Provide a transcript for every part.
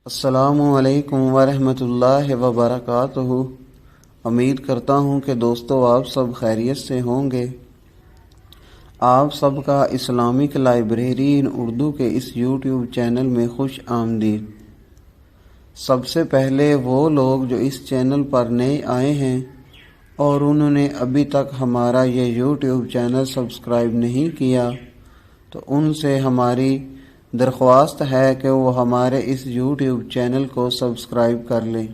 السلام علیکم ورحمۃ اللہ وبرکاتہ۔ امید کرتا ہوں کہ دوستو آپ سب خیریت سے ہوں گے۔ آپ سب کا اسلامک لائبریری ان اردو کے اس یوٹیوب چینل میں خوش آمدید۔ سب سے پہلے وہ لوگ جو اس چینل پر نئے آئے ہیں اور انہوں نے ابھی تک ہمارا یہ یوٹیوب چینل سبسکرائب نہیں کیا تو ان سے ہماری درخواست ہے کہ وہ ہمارے اس یوٹیوب چینل کو سبسکرائب کر لیں۔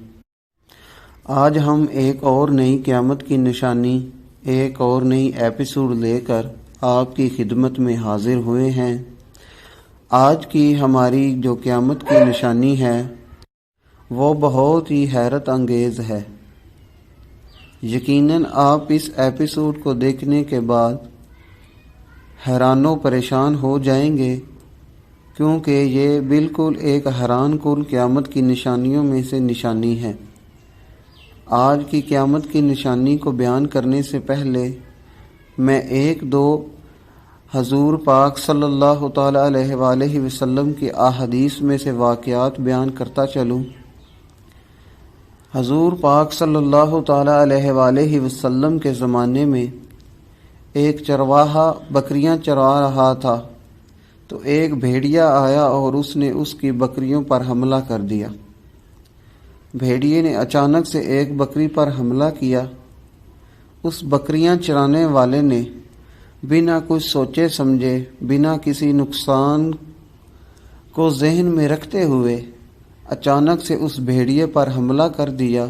آج ہم ایک اور نئی قیامت کی نشانی، ایک اور نئی ایپیسوڈ لے کر آپ کی خدمت میں حاضر ہوئے ہیں۔ آج کی ہماری جو قیامت کی نشانی ہے وہ بہت ہی حیرت انگیز ہے۔ یقیناً آپ اس ایپیسوڈ کو دیکھنے کے بعد حیران و پریشان ہو جائیں گے، کیونکہ یہ بالکل ایک حیران کن قیامت کی نشانیوں میں سے نشانی ہے۔ آج کی قیامت کی نشانی کو بیان کرنے سے پہلے میں ایک دو حضور پاک صلی اللہ تعالیٰ علیہ وآلہ وسلم کی احادیث میں سے واقعات بیان کرتا چلوں۔ حضور پاک صلی اللہ تعالیٰ علیہ وآلہ وسلم کے زمانے میں ایک چرواہا بکریاں چرا رہا تھا تو ایک بھیڑیا آیا اور اس نے اس کی بکریوں پر حملہ کر دیا۔ بھیڑیے نے اچانک سے ایک بکری پر حملہ کیا۔ اس بکریاں چرانے والے نے بنا کچھ سوچے سمجھے، بنا کسی نقصان کو ذہن میں رکھتے ہوئے اچانک سے اس بھیڑیے پر حملہ کر دیا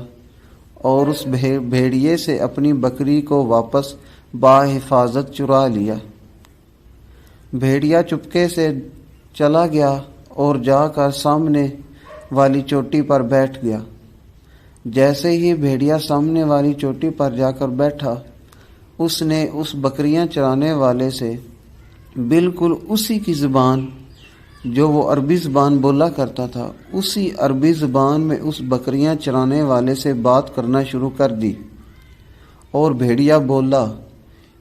اور اس بھیڑیے سے اپنی بکری کو واپس بحفاظت چرا لیا۔ بھیڑیا چپکے سے چلا گیا اور جا کر سامنے والی چوٹی پر بیٹھ گیا۔ جیسے ہی بھیڑیا سامنے والی چوٹی پر جا کر بیٹھا، اس نے اس بکریاں چرانے والے سے بالکل اسی کی زبان جو وہ عربی زبان بولا کرتا تھا، اسی عربی زبان میں اس بکریاں چرانے والے سے بات کرنا شروع کر دی۔ اور بھیڑیا بولا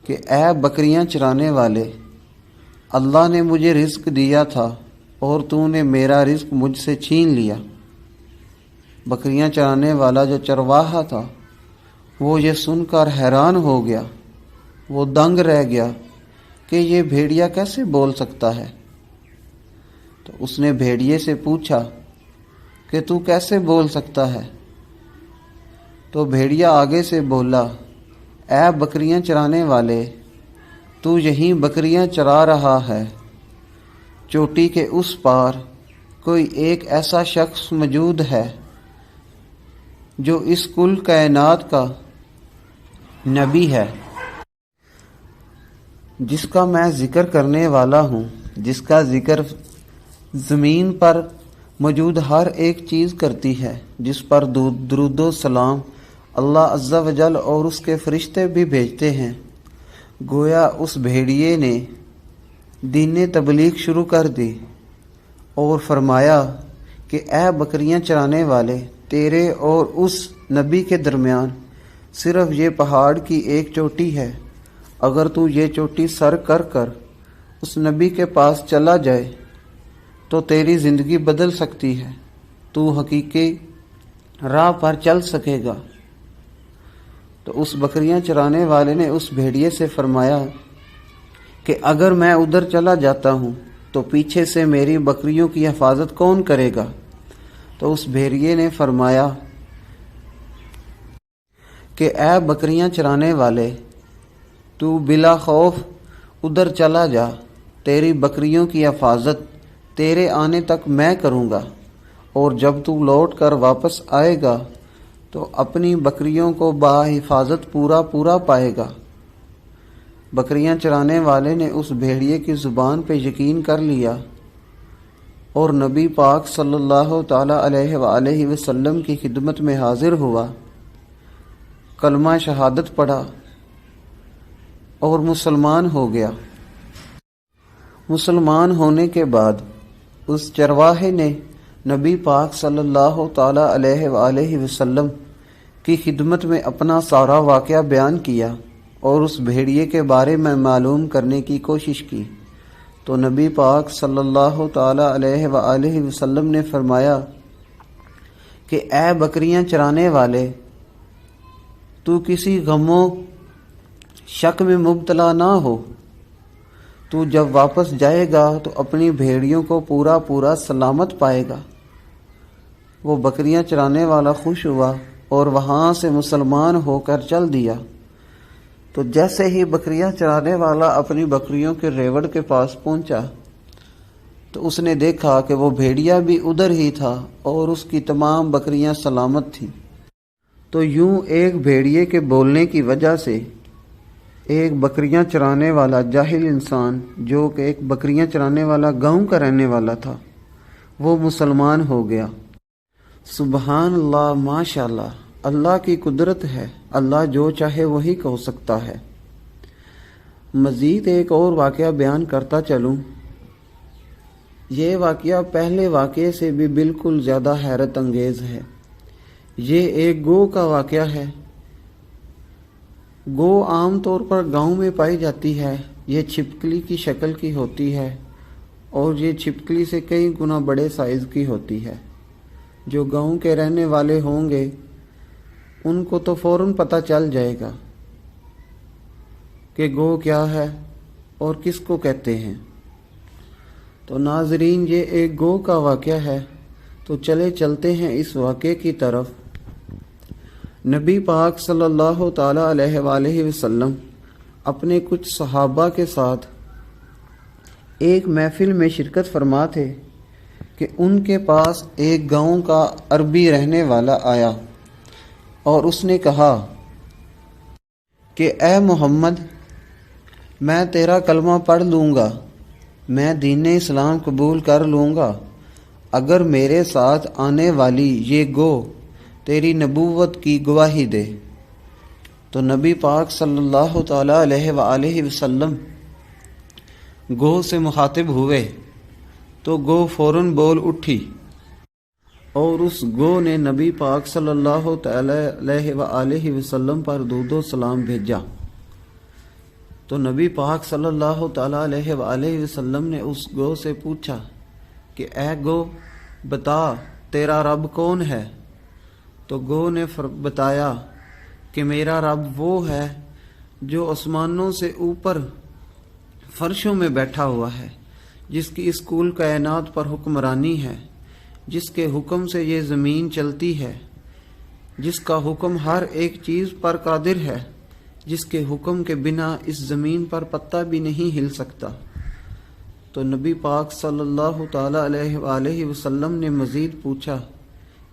کہ اے بکریاں چرانے والے، اللہ نے مجھے رزق دیا تھا اور تو نے میرا رزق مجھ سے چھین لیا۔ بکریاں چرانے والا جو چرواہا تھا وہ یہ سن کر حیران ہو گیا، وہ دنگ رہ گیا کہ یہ بھیڑیا کیسے بول سکتا ہے۔ تو اس نے بھیڑیے سے پوچھا کہ تو کیسے بول سکتا ہے؟ تو بھیڑیا آگے سے بولا، اے بکریاں چرانے والے، تو یہیں بکریاں چرا رہا ہے، چوٹی کے اس پار کوئی ایک ایسا شخص موجود ہے جو اس کل کائنات کا نبی ہے، جس کا میں ذکر کرنے والا ہوں، جس کا ذکر زمین پر موجود ہر ایک چیز کرتی ہے، جس پر درود و سلام اللہ عز و جل اور اس کے فرشتے بھی بھیجتے ہیں۔ گویا اس بھیڑیے نے دین تبلیغ شروع کر دی اور فرمایا کہ اے بکریاں چرانے والے، تیرے اور اس نبی کے درمیان صرف یہ پہاڑ کی ایک چوٹی ہے، اگر تو یہ چوٹی سر کر کر اس نبی کے پاس چلا جائے تو تیری زندگی بدل سکتی ہے، تو حقیقی راہ پر چل سکے گا۔ تو اس بکریاں چرانے والے نے اس بھیڑیے سے فرمایا کہ اگر میں ادھر چلا جاتا ہوں تو پیچھے سے میری بکریوں کی حفاظت کون کرے گا؟ تو اس بھیڑیے نے فرمایا کہ اے بکریاں چرانے والے، تو بلا خوف ادھر چلا جا، تیری بکریوں کی حفاظت تیرے آنے تک میں کروں گا، اور جب تو لوٹ کر واپس آئے گا تو اپنی بکریوں کو بحفاظت پورا پائے گا۔ بکریاں چرانے والے نے اس بھیڑیے کی زبان پہ یقین کر لیا اور نبی پاک صلی اللہ تعالیٰ علیہ وآلہ وسلم کی خدمت میں حاضر ہوا، کلمہ شہادت پڑھا اور مسلمان ہو گیا۔ مسلمان ہونے کے بعد اس چرواہے نے نبی پاک صلی اللہ تعالیٰ علیہ وآلہ وسلم کی خدمت میں اپنا سارا واقعہ بیان کیا اور اس بھیڑیے کے بارے میں معلوم کرنے کی کوشش کی۔ تو نبی پاک صلی اللہ تعالیٰ علیہ وآلہ وسلم نے فرمایا کہ اے بکریاں چرانے والے، تو کسی غم و شک میں مبتلا نہ ہو، تو جب واپس جائے گا تو اپنی بھیڑیوں کو پورا سلامت پائے گا۔ وہ بکریاں چرانے والا خوش ہوا اور وہاں سے مسلمان ہو کر چل دیا۔ تو جیسے ہی بکریاں چرانے والا اپنی بکریوں کے ریوڑ کے پاس پہنچا تو اس نے دیکھا کہ وہ بھیڑیا بھی ادھر ہی تھا اور اس کی تمام بکریاں سلامت تھیں۔ تو یوں ایک بھیڑیے کے بولنے کی وجہ سے ایک بکریاں چرانے والا جاہل انسان، جو کہ ایک بکریاں چرانے والا گاؤں کا رہنے والا تھا، وہ مسلمان ہو گیا۔ سبحان اللہ، ماشاء اللہ، اللہ کی قدرت ہے، اللہ جو چاہے وہی ہو سکتا ہے۔ مزید ایک اور واقعہ بیان کرتا چلوں۔ یہ واقعہ پہلے واقعے سے بھی بالکل زیادہ حیرت انگیز ہے۔ یہ ایک گو کا واقعہ ہے۔ گو عام طور پر گاؤں میں پائی جاتی ہے۔ یہ چھپکلی کی شکل کی ہوتی ہے اور یہ چھپکلی سے کئی گنا بڑے سائز کی ہوتی ہے۔ جو گاؤں کے رہنے والے ہوں گے ان کو تو فوراً پتہ چل جائے گا کہ گو کیا ہے اور کس کو کہتے ہیں۔ تو ناظرین، یہ ایک گو کا واقعہ ہے، تو چلتے ہیں اس واقعے کی طرف۔ نبی پاک صلی اللہ تعالی علیہ وآلہ وسلم اپنے کچھ صحابہ کے ساتھ ایک محفل میں شرکت فرما تھے کہ ان کے پاس ایک گاؤں کا عربی رہنے والا آیا اور اس نے کہا کہ اے محمد، میں تیرا کلمہ پڑھ لوں گا، میں دین اسلام قبول کر لوں گا اگر میرے ساتھ آنے والی یہ گو تیری نبوت کی گواہی دے۔ تو نبی پاک صلی اللہ تعالی علیہ وآلہ وسلم گو سے مخاطب ہوئے تو گو فوراً بول اٹھی اور اس گو نے نبی پاک صلی اللہ تعالی علیہ وآلہ وسلم پر درود و سلام بھیجا۔ تو نبی پاک صلی اللہ تعالی علیہ وآلہ وسلم نے اس گو سے پوچھا کہ اے گو، بتا تیرا رب کون ہے؟ تو گو نے بتایا کہ میرا رب وہ ہے جو آسمانوں سے اوپر فرشوں میں بیٹھا ہوا ہے، جس کی اس کل کائنات پر حکمرانی ہے، جس کے حکم سے یہ زمین چلتی ہے، جس کا حکم ہر ایک چیز پر قادر ہے، جس کے حکم کے بنا اس زمین پر پتا بھی نہیں ہل سکتا۔ تو نبی پاک صلی اللہ تعالی علیہ وآلہ وسلم نے مزید پوچھا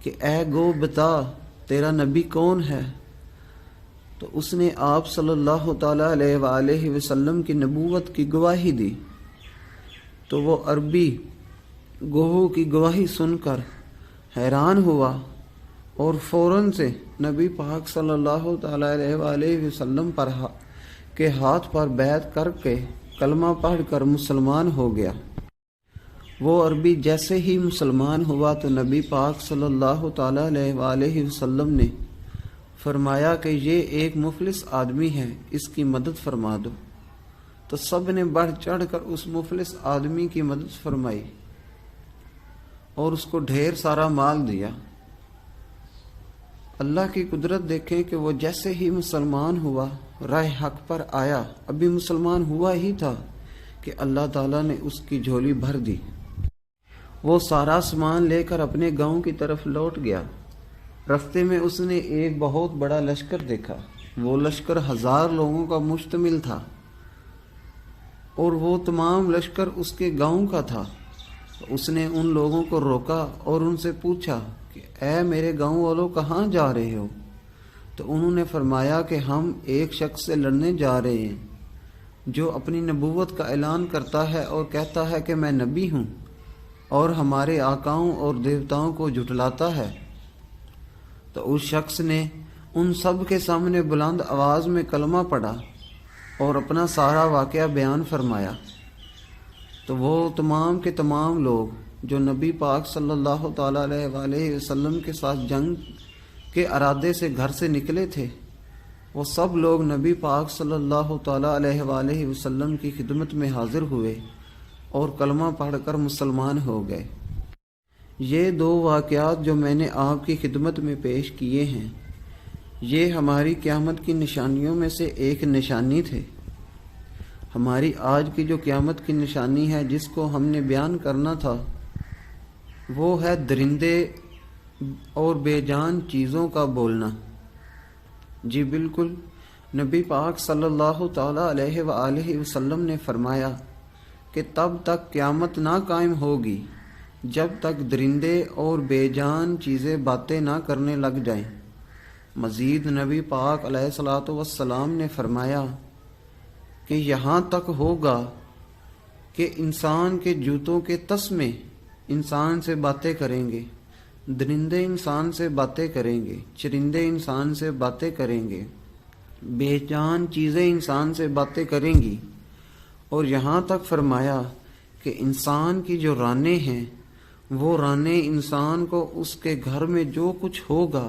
کہ اے گو، بتا تیرا نبی کون ہے؟ تو اس نے آپ صلی اللہ تعالی علیہ وآلہ وسلم کی نبوت کی گواہی دی۔ تو وہ عربی گوہ کی گواہی سن کر حیران ہوا اور فوراً سے نبی پاک صلی اللہ تعالی علیہ وآلہ وسلم پر کے ہاتھ پر بیعت کر کے کلمہ پڑھ کر مسلمان ہو گیا۔ وہ عربی جیسے ہی مسلمان ہوا تو نبی پاک صلی اللہ تعالی علیہ وآلہ وسلم نے فرمایا کہ یہ ایک مفلس آدمی ہے، اس کی مدد فرما دو۔ تو سب نے بڑھ چڑھ کر اس مفلس آدمی کی مدد فرمائی اور اس کو ڈھیر سارا مال دیا۔ اللہ کی قدرت دیکھیں کہ وہ جیسے ہی مسلمان ہوا، راہ حق پر آیا، ابھی مسلمان ہوا ہی تھا کہ اللہ تعالیٰ نے اس کی جھولی بھر دی۔ وہ سارا سامان لے کر اپنے گاؤں کی طرف لوٹ گیا۔ رستے میں اس نے ایک بہت بڑا لشکر دیکھا۔ وہ لشکر 1000 لوگوں کا مشتمل تھا اور وہ تمام لشکر اس کے گاؤں کا تھا۔ اس نے ان لوگوں کو روکا اور ان سے پوچھا کہ اے میرے گاؤں والوں، کہاں جا رہے ہو؟ تو انہوں نے فرمایا کہ ہم ایک شخص سے لڑنے جا رہے ہیں جو اپنی نبوت کا اعلان کرتا ہے اور کہتا ہے کہ میں نبی ہوں اور ہمارے آقاؤں اور دیوتاؤں کو جھٹلاتا ہے۔ تو اس شخص نے ان سب کے سامنے بلند آواز میں کلمہ پڑھا اور اپنا سارا واقعہ بیان فرمایا۔ تو وہ تمام کے تمام لوگ جو نبی پاک صلی اللہ تعالی علیہ وآلہ وسلم کے ساتھ جنگ کے ارادے سے گھر سے نکلے تھے، وہ سب لوگ نبی پاک صلی اللہ تعالی علیہ وآلہ وسلم کی خدمت میں حاضر ہوئے اور کلمہ پڑھ کر مسلمان ہو گئے۔ یہ دو واقعات جو میں نے آپ کی خدمت میں پیش کیے ہیں، یہ ہماری قیامت کی نشانیوں میں سے ایک نشانی تھے۔ ہماری آج کی جو قیامت کی نشانی ہے جس کو ہم نے بیان کرنا تھا، وہ ہے درندے اور بے جان چیزوں کا بولنا۔ جی بالکل، نبی پاک صلی اللہ تعالیٰ علیہ وآلہ وسلم نے فرمایا کہ تب تک قیامت نہ قائم ہوگی جب تک درندے اور بے جان چیزیں باتیں نہ کرنے لگ جائیں۔ مزید نبی پاک علیہ الصلوۃ والسلام نے فرمایا کہ یہاں تک ہوگا کہ انسان کے جوتوں کے تسمے انسان سے باتیں کریں گے، درندے انسان سے باتیں کریں گے، چرندے انسان سے باتیں کریں گے، بے جان چیزیں انسان سے باتیں کریں گی، اور یہاں تک فرمایا کہ انسان کی جو رانیں ہیں وہ رانیں انسان کو اس کے گھر میں جو کچھ ہوگا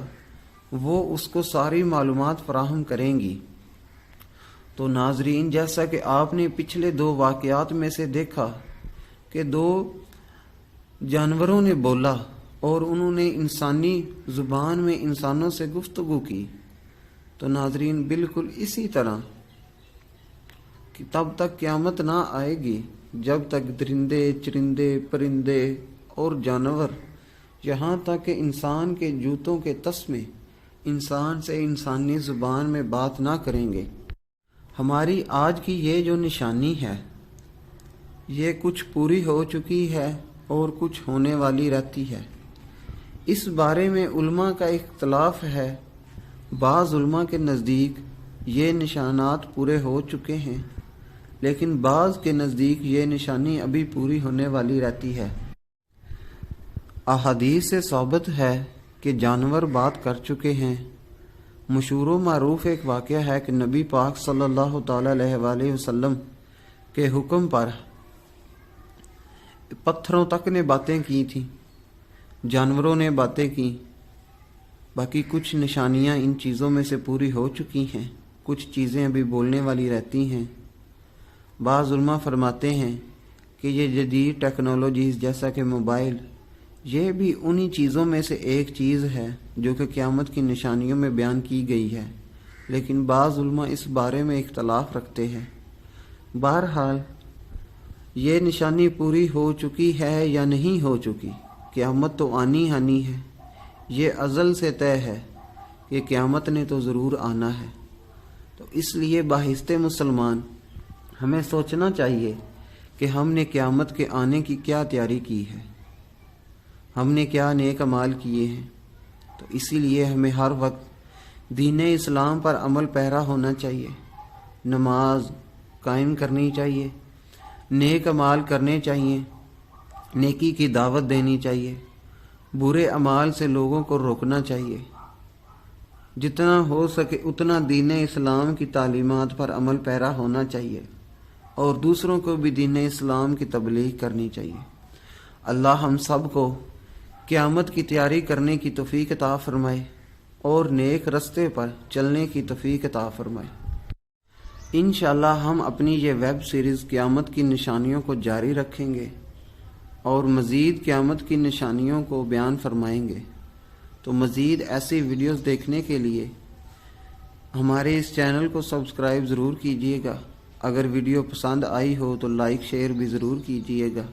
وہ اس کو ساری معلومات فراہم کریں گی۔ تو ناظرین، جیسا کہ آپ نے پچھلے دو واقعات میں سے دیکھا کہ دو جانوروں نے بولا اور انہوں نے انسانی زبان میں انسانوں سے گفتگو کی، تو ناظرین بالکل اسی طرح کہ تب تک قیامت نہ آئے گی جب تک درندے، چرندے، پرندے اور جانور، یہاں تک کہ انسان کے جوتوں کے تسمے انسان سے انسانی زبان میں بات نہ کریں گے۔ ہماری آج کی یہ جو نشانی ہے یہ کچھ پوری ہو چکی ہے اور کچھ ہونے والی رہتی ہے۔ اس بارے میں علماء کا اختلاف ہے۔ بعض علماء کے نزدیک یہ نشانات پورے ہو چکے ہیں، لیکن بعض کے نزدیک یہ نشانی ابھی پوری ہونے والی رہتی ہے۔ احادیث سے ثابت ہے کہ جانور بات کر چکے ہیں۔ مشہور و معروف ایک واقعہ ہے کہ نبی پاک صلی اللہ تعالی علیہ وآلہ وسلم کے حکم پر پتھروں تک نے باتیں کی تھیں، جانوروں نے باتیں کی۔ باقی کچھ نشانیاں ان چیزوں میں سے پوری ہو چکی ہیں، کچھ چیزیں ابھی بولنے والی رہتی ہیں۔ بعض علماء فرماتے ہیں کہ یہ جدید ٹیکنالوجیز جیسا کہ موبائل، یہ بھی انہی چیزوں میں سے ایک چیز ہے جو کہ قیامت کی نشانیوں میں بیان کی گئی ہے، لیکن بعض علماء اس بارے میں اختلاف رکھتے ہیں۔ بہرحال یہ نشانی پوری ہو چکی ہے یا نہیں ہو چکی، قیامت تو آنی ہے، یہ ازل سے طے ہے کہ قیامت نے تو ضرور آنا ہے۔ تو اس لیے باہست مسلمان ہمیں سوچنا چاہیے کہ ہم نے قیامت کے آنے کی کیا تیاری کی ہے، ہم نے کیا نیک اعمال کیے ہیں۔ تو اسی لیے ہمیں ہر وقت دین اسلام پر عمل پیرا ہونا چاہیے، نماز قائم کرنی چاہیے، نیک اعمال کرنے چاہیے، نیکی کی دعوت دینی چاہیے، برے اعمال سے لوگوں کو روکنا چاہیے، جتنا ہو سکے اتنا دین اسلام کی تعلیمات پر عمل پیرا ہونا چاہیے، اور دوسروں کو بھی دین اسلام کی تبلیغ کرنی چاہیے۔ اللہ ہم سب کو قیامت کی تیاری کرنے کی توفیق عطا فرمائے اور نیک رستے پر چلنے کی توفیق عطا فرمائے۔ انشاءاللہ ہم اپنی یہ ویب سیریز قیامت کی نشانیوں کو جاری رکھیں گے اور مزید قیامت کی نشانیوں کو بیان فرمائیں گے۔ تو مزید ایسی ویڈیوز دیکھنے کے لیے ہمارے اس چینل کو سبسکرائب ضرور کیجیے گا۔ اگر ویڈیو پسند آئی ہو تو لائک شیئر بھی ضرور کیجیے گا۔